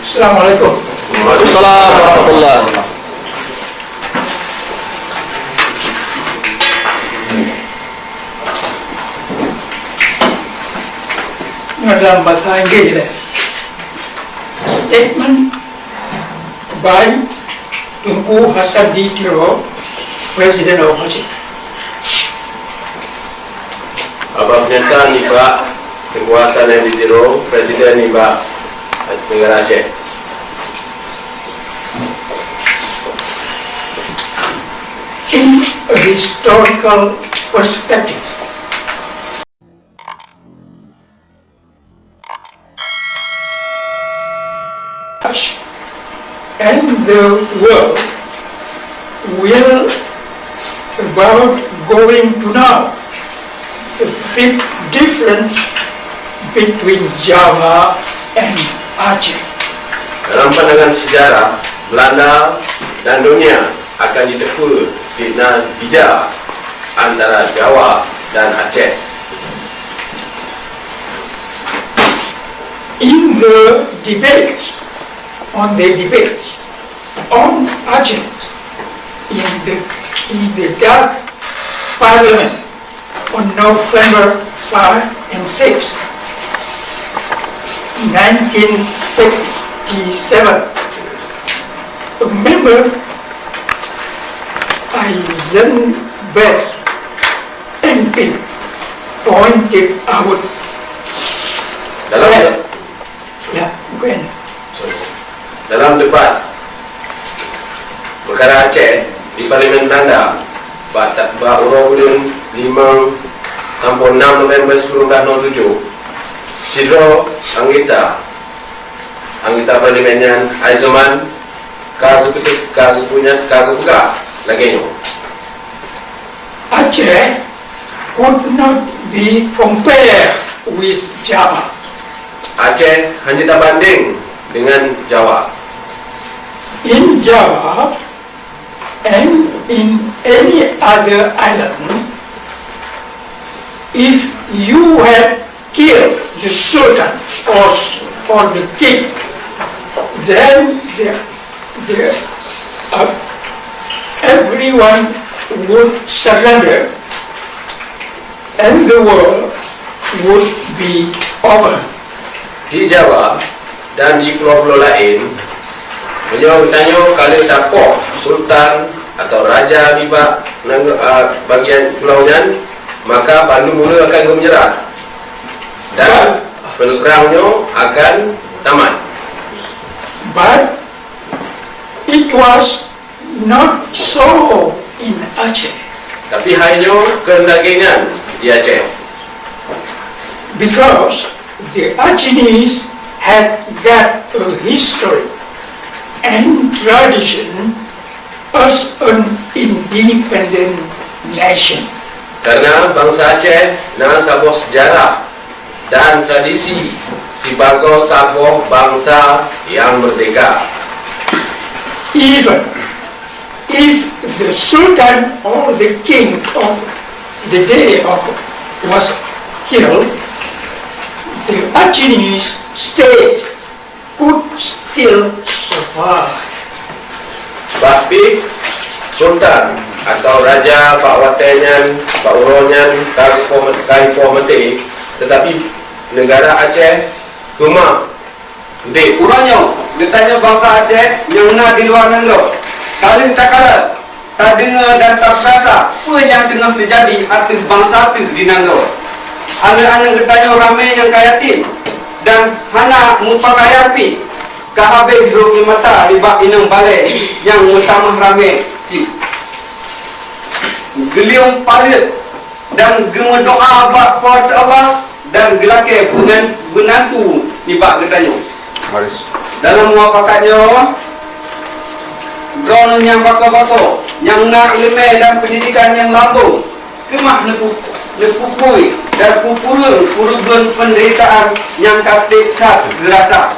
Assalamualaikum. Waalaikumsalam warahmatullahi. Dalam bahasa Inggris, statement by Tunku Hasan Ditiro, President of Aceh. Abang pernyataan ni Pak Tunku Hasan Ditiro, Presiden ni Pak Negara Aceh. In a historical perspective, and the world will about going to know the big difference between Java and Aceh. Dalam pandangan sejarah, Belanda dan dunia akan ditepu fitnah bida antara Jawa dan Aceh. In the debates on Aceh in the Dark Parliament on November 5 and 6, 1967, a member Eisenberg MP pointed out Dalam debat perkara Aceh di Parlimen Belanda pada urang 5 November 1907, sidro anggota parlimennya Eisenman kagu pega lagi nyo. Aceh could not be compared with Java. Aceh hanya tak banding dengan Jawa. In Java and in any other island, if you had killed the Sultan or the king, then everyone would surrender and the war would be over. Di Jawa dan di pulau-pulau lain, beliau bertanya kalau dapat Sultan atau Raja di bagian pulaunya, maka Pandu mula akan menyerah dan perangnya akan tamat. But it was not so in Aceh. Tapi hanya kedagingan di Aceh. Because the Acehnese had got a history and tradition as an independent nation. Karena bangsa Aceh dengan sebuah sejarah dan tradisi sebagai sebuah bangsa yang merdeka. Even if the Sultan or the king of the day was killed, the Acehnese state could still survive. Tapi Sultan atau Raja Pak Watenyan, Pak Uronyan, Kaipo Mete, tetapi negara Aceh cuma di Urangnya, ditanya bangsa Aceh yang nak di luar negara. Kalau tak kala, tak dengar dan tak terasa apa yang tengah terjadi atas bangsa itu di negara. Anak-anak ditanya ramai yang kaya tim dan hana mupakai api. Kahabe hidrogi mata libak inang balai yang musamah ramai cik. Geliung palit dan gema doa bak pada Allah dan gelake benantu libak ditanya. Dalam muapakatnya drone yang bako-bako yang nak ilmu dan pendidikan yang lambung kemah nepupui dan pupurun penderitaan yang katik kat gerasa.